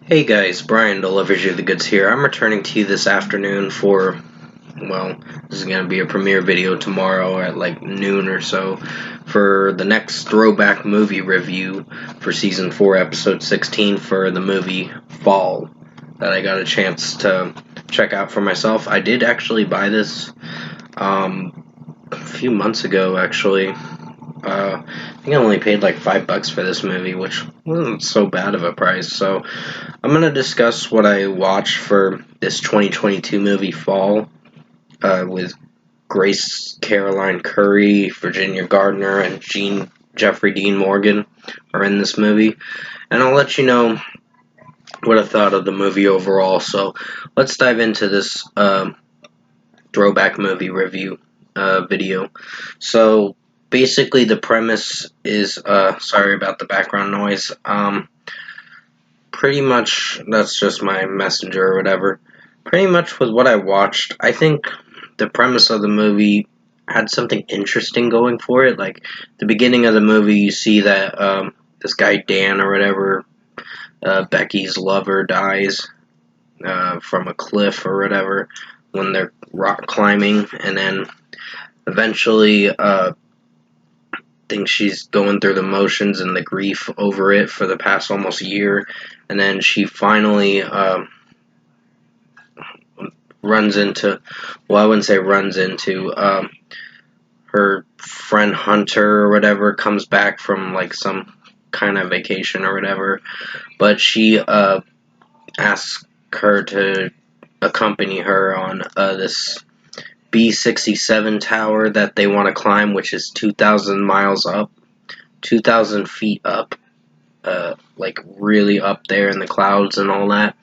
Hey guys, Brian Delivers You the Goods here. I'm returning to you this afternoon for, well, this is going to be a premiere video tomorrow at like noon or so for the next Throwback movie review for Season 4, Episode 16 for the movie Fall that I got a chance to check out for myself. I did actually buy this a few months ago, actually. I think I only paid like $5 for this movie, which wasn't so bad of a price. So I'm gonna discuss what I watched for this 2022 movie Fall, with Grace Caroline Curry, Virginia Gardner, and Jeffrey Dean Morgan are in this movie, and I'll let you know what I thought of the movie overall. So let's dive into this throwback movie review video. So basically, the premise is sorry about the background noise. Pretty much that's just my messenger or whatever. Pretty much with what I watched, I think the premise of the movie had something interesting going for it. Like the beginning of the movie, you see that this guy Dan or whatever, Becky's lover, dies from a cliff or whatever when they're rock climbing, and then eventually think she's going through the motions and the grief over it for the past almost year, and then she finally runs into, well, I wouldn't say runs into, her friend Hunter or whatever comes back from like some kind of vacation or whatever, but she asks her to accompany her on this B67 tower that they want to climb, which is 2,000 miles up, 2,000 feet up, like really up there in the clouds and all that.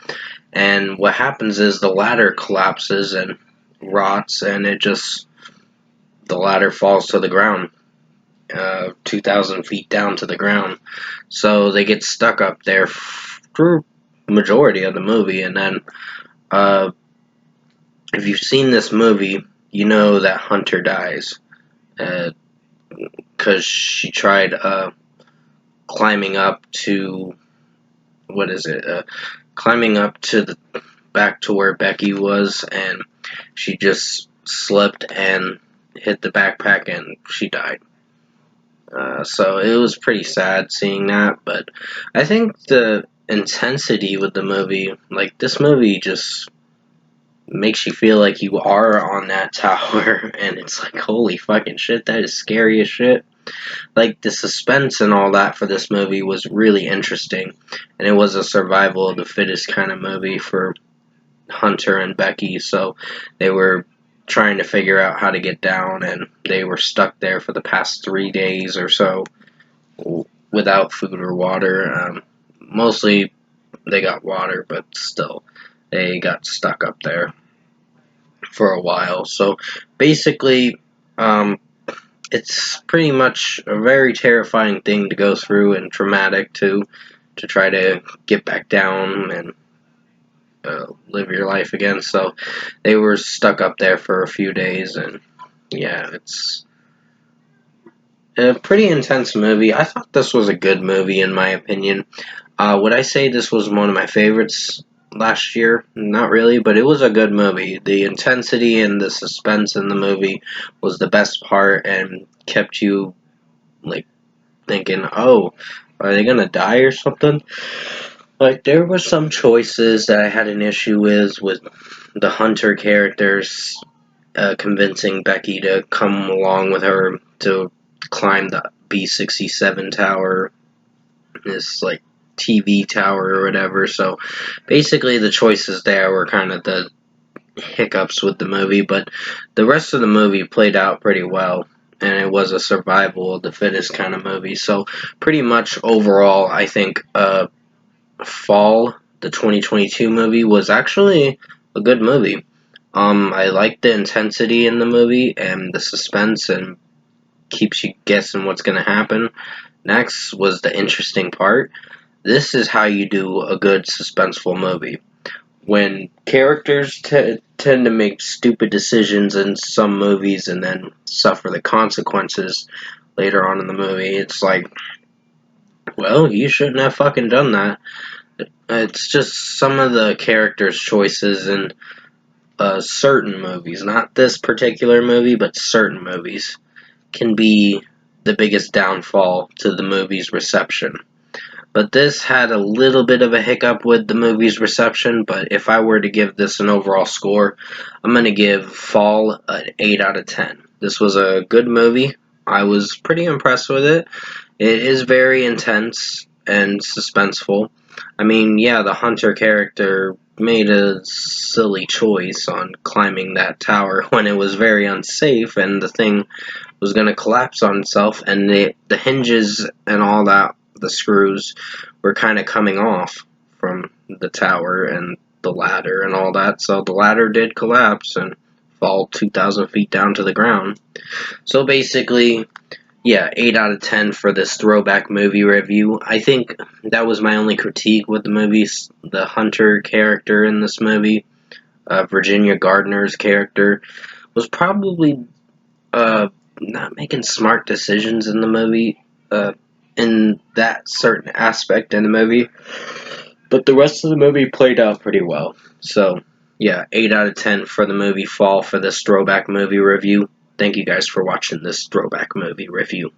And what happens is the ladder collapses and rots, and the ladder falls to the ground, 2,000 feet down to the ground. So they get stuck up there for the majority of the movie, and then uh, if you've seen this movie, you know that Hunter dies, because she tried climbing up to, what is it? Climbing up to the back to where Becky was, and she just slipped and hit the backpack, and she died. So it was pretty sad seeing that, but I think the intensity with the movie, like this movie just makes you feel like you are on that tower, and it's like, holy fucking shit, that is scary as shit. Like, the suspense and all that for this movie was really interesting, and it was a survival of the fittest kind of movie for Hunter and Becky, so they were trying to figure out how to get down, and they were stuck there for the past 3 days or so without food or water. Mostly they got water, but still, they got stuck up there for a while. So basically, it's pretty much a very terrifying thing to go through and traumatic too, to try to get back down and live your life again. So they were stuck up there for a few days, and yeah, it's a pretty intense movie. I thought this was a good movie in my opinion. Would I say this was one of my favorites last year? Not really, but it was a good movie. The intensity and the suspense in the movie was the best part and kept you like thinking, oh, are they gonna die or something? Like, there were some choices that I had an issue with the Hunter characters convincing Becky to come along with her to climb the B67 tower, this like TV tower or whatever. So basically, the choices there were kind of the hiccups with the movie, but the rest of the movie played out pretty well, and it was a survival of the fittest kind of movie. So pretty much overall, I think Fall, the 2022 movie, was actually a good movie. I liked the intensity in the movie and the suspense, and keeps you guessing what's going to happen. Next was the interesting part. This is how you do a good suspenseful movie. When characters tend to make stupid decisions in some movies and then suffer the consequences later on in the movie, it's like, well, you shouldn't have fucking done that. It's just some of the characters' choices in certain movies, not this particular movie, but certain movies, can be the biggest downfall to the movie's reception. But this had a little bit of a hiccup with the movie's reception, but if I were to give this an overall score, I'm going to give Fall an 8 out of 10. This was a good movie. I was pretty impressed with it. It is very intense and suspenseful. I mean, yeah, the Hunter character made a silly choice on climbing that tower when it was very unsafe and the thing was going to collapse on itself, and the hinges and all that, the screws, were kind of coming off from the tower and the ladder and all that, so the ladder did collapse and fall 2,000 feet down to the ground. So basically, yeah, 8 out of 10 for this throwback movie review. I think that was my only critique with the movie. The Hunter character in this movie, Virginia Gardner's character, was probably not making smart decisions in the movie, in that certain aspect in the movie. But the rest of the movie played out pretty well. So, yeah, 8 out of 10 for the movie Fall for this throwback movie review. Thank you guys for watching this throwback movie review.